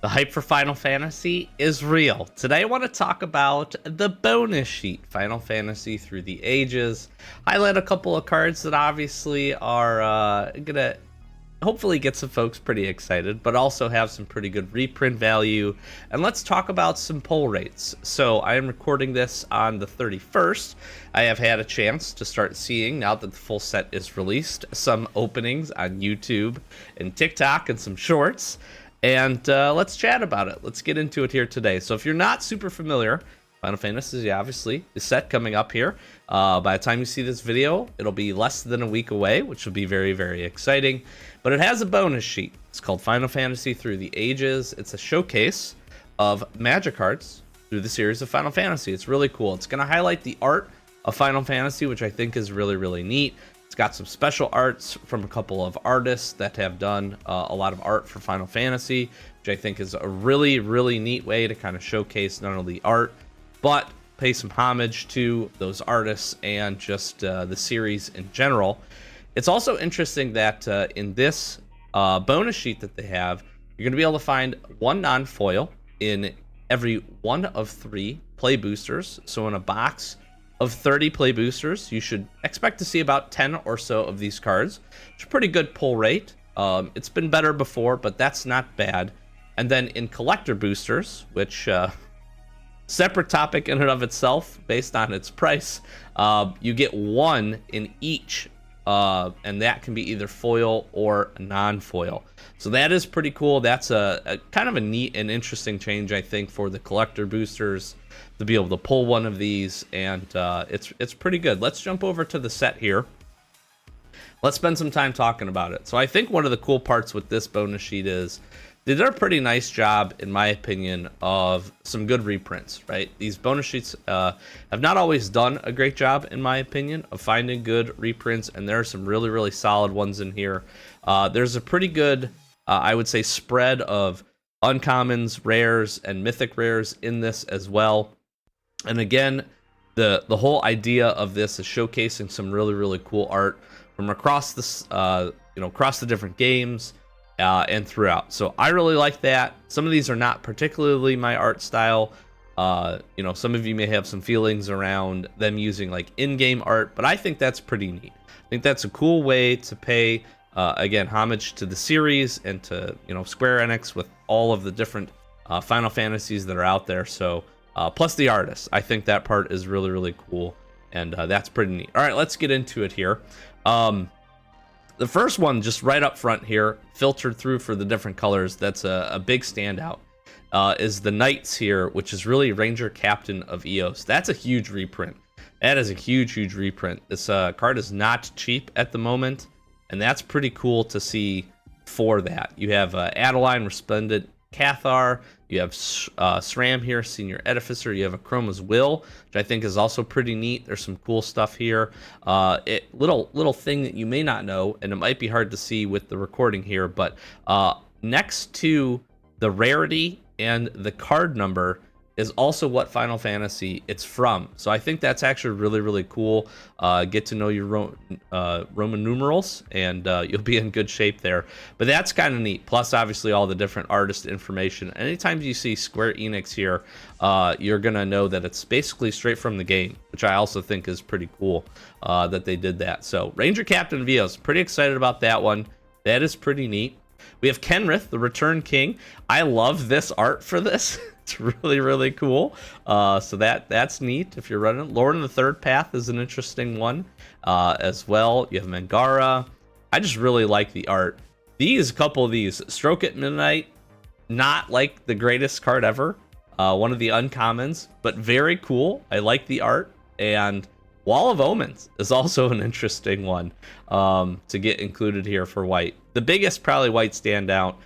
The hype for Final Fantasy is real. Today I want to talk about the bonus sheet, Final Fantasy Through the Ages. Highlight a couple of cards that obviously are gonna hopefully get some folks pretty excited, but also have some pretty good reprint value. And let's talk about some pull rates. So I am recording this on the 31st. I have had a chance to start seeing, now that the full set is released, some openings on YouTube and TikTok and some shorts. And let's chat about it. Let's get into it here today. So if you're not super familiar, Final Fantasy obviously is set coming up here. By the time you see this video, it'll be less than a week away, which will be very, very exciting. But it has a bonus sheet. It's called Final Fantasy Through the Ages. It's a showcase of magic cards through the series of Final Fantasy. It's really cool. It's going to highlight the art of Final Fantasy, which I think is really, really neat. It's got some special arts from a couple of artists that have done a lot of art for Final Fantasy, which I think is a really, really neat way to kind of showcase not only art, but pay some homage to those artists and just the series in general. It's also interesting that in this bonus sheet that they have, you're going to be able to find one non-foil in every one of 3 play boosters. So in a box of 30 play boosters, you should expect to see about 10 or so of these cards. It's a pretty good pull rate. It's been better before, but that's not bad. And then in collector boosters, which separate topic in and of itself based on its price, you get 1 in each, and that can be either foil or non-foil. So that is pretty cool. That's a kind of a neat and interesting change, I think, for the collector boosters to be able to pull one of these, and it's pretty good. Let's jump over to the set here. Let's spend some time talking about it. So I think one of the cool parts with this bonus sheet is they did a pretty nice job, in my opinion, of some good reprints, right? These bonus sheets have not always done a great job, in my opinion, of finding good reprints, and there are some really, really solid ones in here. There's a pretty good, I would say, spread of uncommons, rares, and mythic rares in this as well. And again, the whole idea of this is showcasing some really, really cool art from across this, across the different games. And throughout. So I really like that. Some of these are not particularly my art style. Some of you may have some feelings around them using like in-game art, but I think that's pretty neat. I think that's a cool way to pay, again, homage to the series and to, Square Enix with all of the different Final Fantasies that are out there. So, plus the artists. I think that part is really, really cool. And that's pretty neat. All right, let's get into it here. The first one, just right up front here, filtered through for the different colors, that's a big standout, is the Knights here, which is really Ranger Captain of Eos. That's a huge reprint. That is a huge, huge reprint. This card is not cheap at the moment, and that's pretty cool to see for that. You have Adeline, Resplendent Cathar, you have SRAM here, Senior Edificer, you have a Chroma's Will, which I think is also pretty neat. There's some cool stuff here. Little thing that you may not know, and it might be hard to see with the recording here, but next to the rarity and the card number is also what Final Fantasy it's from. So I think that's actually really, really cool. Get to know your Roman numerals, and you'll be in good shape there. But that's kind of neat. Plus, obviously, all the different artist information. Anytime you see Square Enix here, you're going to know that it's basically straight from the game, which I also think is pretty cool that they did that. So Ranger Captain of Eos, pretty excited about that one. That is pretty neat. We have Kenrith, the Return King. I love this art for this. It's really, really cool. So that's neat if you're running. Lord of the Third Path is an interesting one as well. You have Mangara. I just really like the art. A couple of these. Stroke at Midnight, not like the greatest card ever. One of the uncommons, but very cool. I like the art. And Wall of Omens is also an interesting one to get included here for white. The biggest probably white standout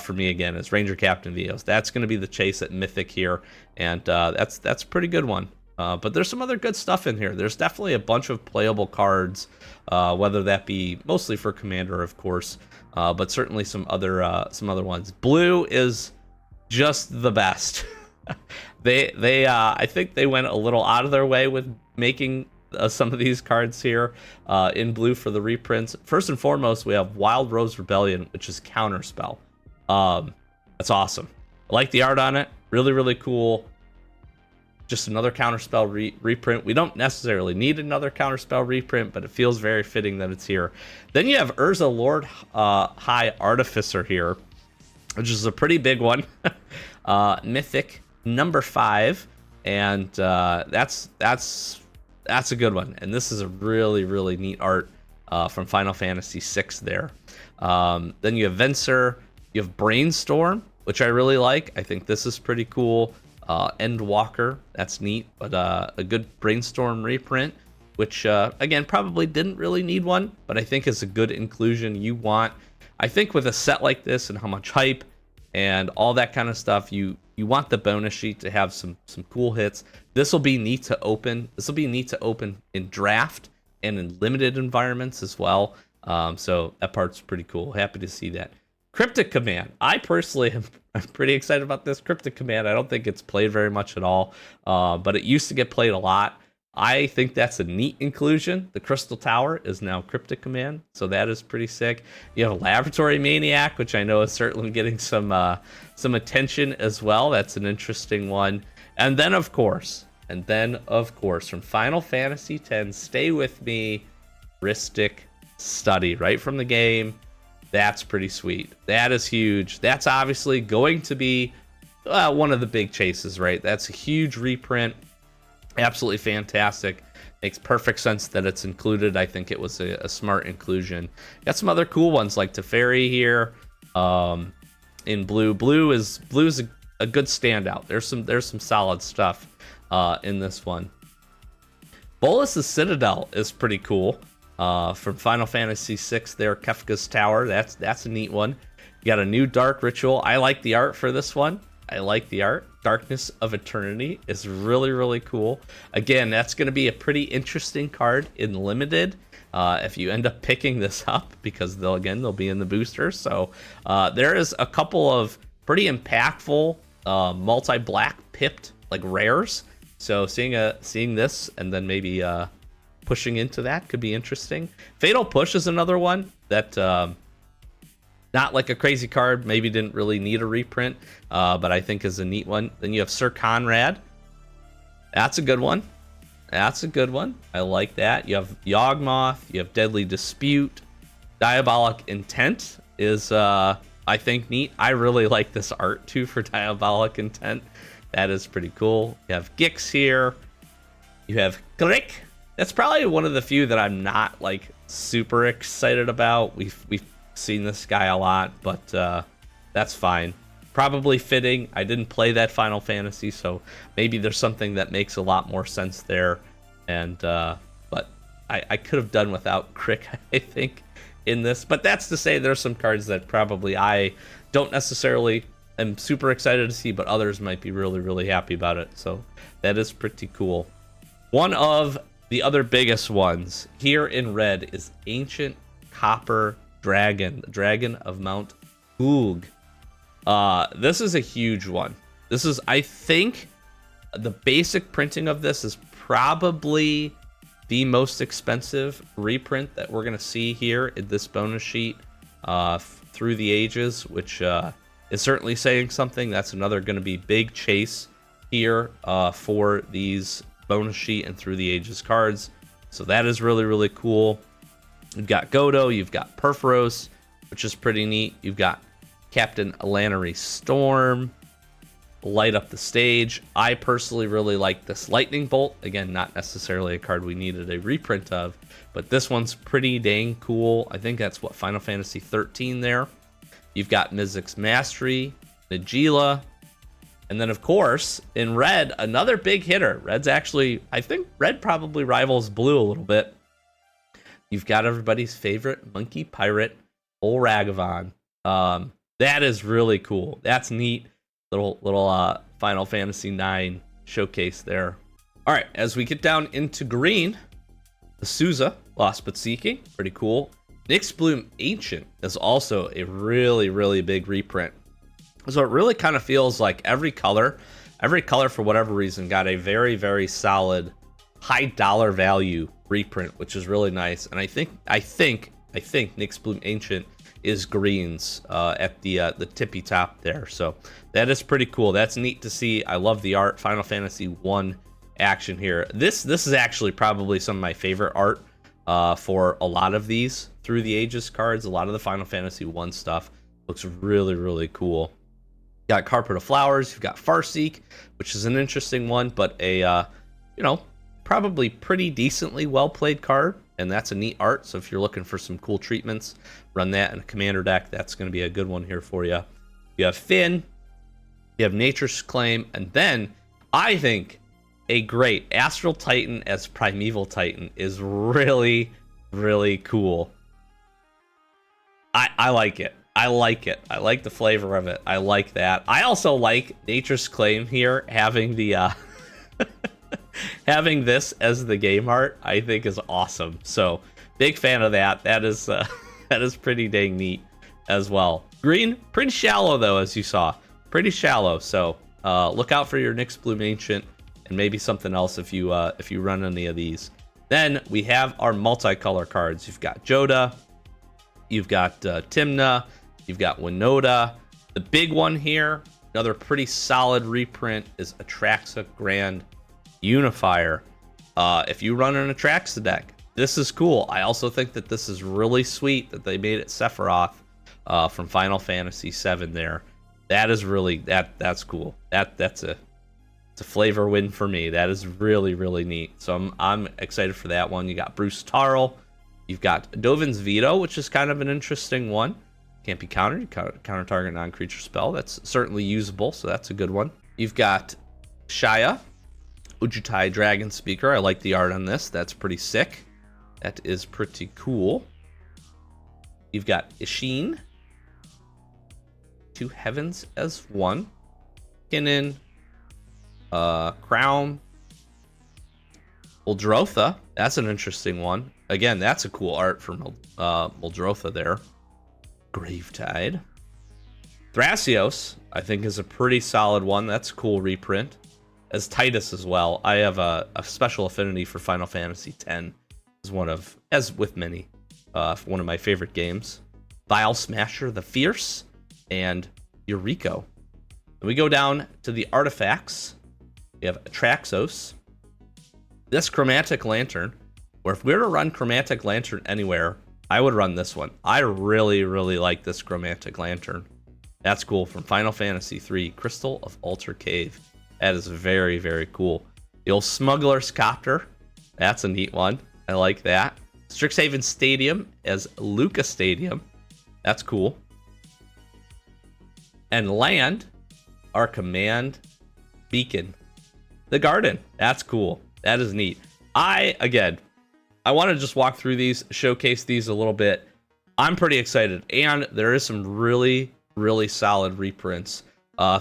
for me again is Ranger Captain of Eos. That's going to be the chase at Mythic here, and that's a pretty good one. But there's some other good stuff in here. There's definitely a bunch of playable cards, whether that be mostly for Commander, of course, but certainly some other ones. Blue is just the best. I think they went a little out of their way with making some of these cards here in blue for the reprints. First and foremost, we have Wild Rose Rebellion, which is Counterspell. That's awesome. I like the art on it. Really, really cool. Just another counterspell reprint. We don't necessarily need another counterspell reprint, but it feels very fitting that it's here. Then you have Urza Lord High Artificer here, which is a pretty big one. Mythic number 5, and that's a good one. And this is a really, really neat art from Final Fantasy VI there. Then you have Venser, you have Brainstorm, which I really like. I think this is pretty cool. Endwalker, that's neat, but a good Brainstorm reprint, which again probably didn't really need one, but I think is a good inclusion you want. I think with a set like this and how much hype and all that kind of stuff, you want the bonus sheet to have some cool hits. This will be neat to open. This will be neat to open in draft and in limited environments as well. So that part's pretty cool. Happy to see that. Cryptic Command. I personally I'm pretty excited about this. Cryptic Command, I don't think it's played very much at all, but it used to get played a lot. I think that's a neat inclusion. The Crystal Tower is now Cryptic Command, so that is pretty sick. You have a Laboratory Maniac, which I know is certainly getting some attention as well. That's an interesting one. And then, of course, from Final Fantasy X, stay with me, Rhystic Study, right from the game. That's pretty sweet. That is huge. That's obviously going to be one of the big chases, right? That's a huge reprint. Absolutely fantastic. Makes perfect sense that it's included. I think it was a smart inclusion. Got some other cool ones like Teferi here in blue. Blue is a good standout. There's some solid stuff in this one. Bolus's Citadel is pretty cool. From Final Fantasy VI there, Kefka's Tower. That's a neat one. You got a new Dark Ritual. I like the art for this one. I like the art. Darkness of Eternity is really, really cool. Again, that's going to be a pretty interesting card in Limited if you end up picking this up, because they'll be in the booster. So there is a couple of pretty impactful multi-black pipped like rares. So seeing this and then maybe pushing into that could be interesting. Fatal Push is another one that not like a crazy card, maybe didn't really need a reprint, but I think is a neat one. Then you have Sir Conrad. That's a good one. I like that. You have Yawgmoth. You have Deadly Dispute. Diabolic Intent is, I think, neat. I really like this art, too, for Diabolic Intent. That is pretty cool. You have Gix here. You have Krick. That's probably one of the few that I'm not, like, super excited about. We've seen this guy a lot, but that's fine. Probably fitting. I didn't play that Final Fantasy, so maybe there's something that makes a lot more sense there. And but I could have done without Krick, I think, in this. But that's to say there's some cards that probably I don't necessarily am super excited to see, but others might be really, really happy about it. So that is pretty cool. One of the other biggest ones here in red is Ancient Copper Dragon, the Dragon of Mount Hoog. This is a huge one. This is, I think, the basic printing of this is probably the most expensive reprint that we're going to see here in this bonus sheet through the ages, which is certainly saying something. That's another going to be big chase here for these bonus sheet and through the ages cards. So that is really, really cool. You've got Godo, you've got Perforos, which is pretty neat. You've got Captain Alanary Storm, Light Up the Stage. I personally really like this Lightning Bolt. Again, not necessarily a card we needed a reprint of, but this one's pretty dang cool. I think that's what, Final Fantasy 13 there. You've got Mizzix's Mastery, Najila, and then, of course, in red, another big hitter. Red's actually, I think red probably rivals blue a little bit. You've got everybody's favorite Monkey Pirate, Bull Ragavan. That is really cool. That's neat. Little Final Fantasy IX showcase there. All right, as we get down into green, the Souza, Lost But Seeking, pretty cool. Nyxbloom Ancient is also a really, really big reprint. So it really kind of feels like every color for whatever reason got a very, very solid high dollar value reprint, which is really nice. And I think Nyxbloom Ancient is greens at the tippy top there. So that is pretty cool. That's neat to see. I love the art. Final Fantasy 1 action here. This is actually probably some of my favorite art for a lot of these Through the Ages cards. A lot of the Final Fantasy 1 stuff looks really, really cool. You got Carpet of Flowers. You've got Farseek, which is an interesting one, but a probably pretty decently well played card, and that's a neat art. So if you're looking for some cool treatments, run that in a commander deck. That's going to be a good one here for you. You have Finn, you have Nature's Claim, and then I think a great Astral Titan as Primeval Titan is really, really cool. I like it. I like it. I like the flavor of it. I like that. I also like Nature's Claim here, having the having this as the game art. I think is awesome. So big fan of that. That is that is pretty dang neat as well. Green, pretty shallow though, as you saw, pretty shallow. So look out for your Nyx Bloom Ancient and maybe something else if you run any of these. Then we have our multicolor cards. You've got Joda, you've got Timna, you've got Winota. The big one here, another pretty solid reprint, is Atraxa Grand Unifier. If you run an Atraxa deck, this is cool. I also think that this is really sweet that they made it Sephiroth from Final Fantasy VII there. That is really, that's cool. It's a flavor win for me. That is really, really neat. So I'm excited for that one. You got Bruce Tarl. You've got Dovin's Veto, which is kind of an interesting one. Can't be countered. You counter target non-creature spell. That's certainly usable, so that's a good one. You've got Shaya, Ujutai Dragon Speaker. I like the art on this. That's pretty sick. That is pretty cool. You've got Ishin, Two Heavens as one. Kinnan, Crown, Muldrotha. That's an interesting one. Again, that's a cool art for Muldrotha there. Gravetide. Thrasios, I think, is a pretty solid one. That's a cool reprint. As Titus as well. I have a special affinity for Final Fantasy X. As with many, one of my favorite games. Vile Smasher the Fierce, and Yuriko. And we go down to the artifacts. We have Atraxos. This Chromatic Lantern, where if we were to run Chromatic Lantern anywhere, I would run this one. I really, really like this Chromatic Lantern. That's cool. From Final Fantasy III, Crystal of Altar Cave. That is very, very cool. The old Smuggler's Copter. That's a neat one. I like that. Strixhaven Stadium as Luca Stadium. That's cool. And land, our command beacon. The Garden. That's cool. That is neat. I want to just walk through these, showcase these a little bit. I'm pretty excited. And there is some really, really solid reprints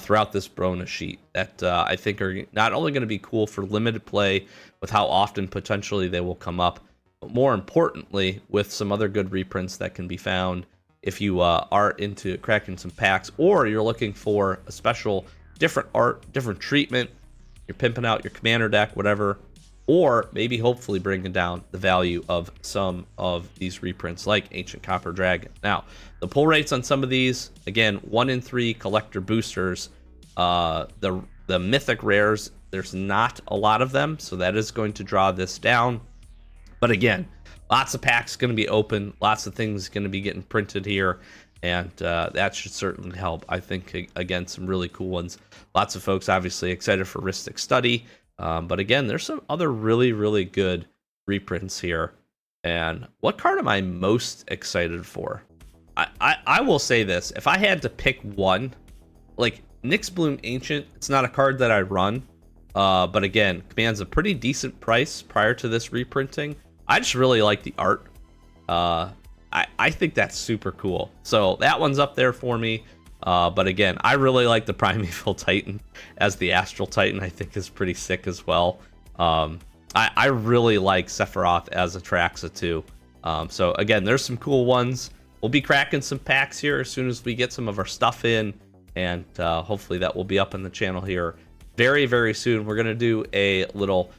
throughout this Brona sheet that I think are not only going to be cool for limited play with how often potentially they will come up, but more importantly, with some other good reprints that can be found if you are into cracking some packs, or you're looking for a special, different art, different treatment, you're pimping out your commander deck, whatever, or maybe hopefully bringing down the value of some of these reprints like Ancient Copper Dragon. Now, the pull rates on some of these, again, 1 in 3 collector boosters. The mythic rares, there's not a lot of them, so that is going to draw this down. But again, lots of packs going to be open, lots of things going to be getting printed here, and that should certainly help. I think, again, some really cool ones. Lots of folks obviously excited for Rhystic Study. But again, there's some other really, really good reprints here. And what card am I most excited for? I will say this. If I had to pick one, like Nyx Bloom Ancient, it's not a card that I run. But again, commands a pretty decent price prior to this reprinting. I just really like the art. I think that's super cool. So that one's up there for me. But again, I really like the Primeval Titan as the Astral Titan. I think is pretty sick as well. I really like Sephiroth as Atraxa too. So again, there's some cool ones. We'll be cracking some packs here as soon as we get some of our stuff in, and hopefully that will be up on the channel here very, very soon. We're gonna do a little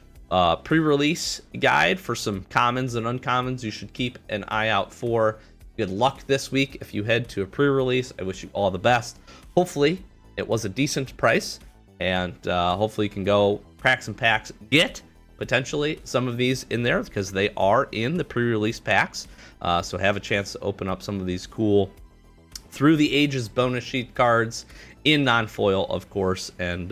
pre-release guide for some commons and uncommons you should keep an eye out for. Good luck this week if you head to a pre-release. I wish you all the best. Hopefully, it was a decent price, and hopefully you can go crack some packs. Get potentially some of these in there because they are in the pre-release packs. So have a chance to open up some of these cool Through the Ages bonus sheet cards in non-foil, of course. And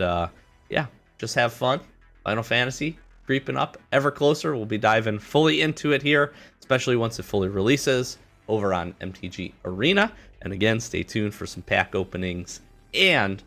yeah, just have fun. Final Fantasy creeping up ever closer. We'll be diving fully into it here, especially once it fully releases over on MTG Arena. And again, stay tuned for some pack openings and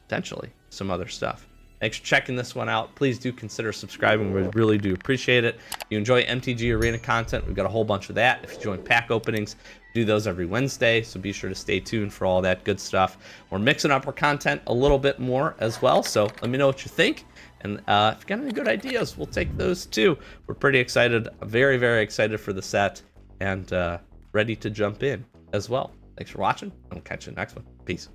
potentially some other stuff. Thanks for checking this one out. Please do consider subscribing. We really do appreciate it. If you enjoy MTG Arena content, we've got a whole bunch of that. If you join pack openings, we do those every Wednesday, so be sure to stay tuned for all that good stuff. We're mixing up our content a little bit more as well, so let me know what you think. And if you got any good ideas, we'll take those too. We're pretty excited, very, very excited for the set, and ready to jump in as well. Thanks for watching, and we'll catch you in the next one. Peace.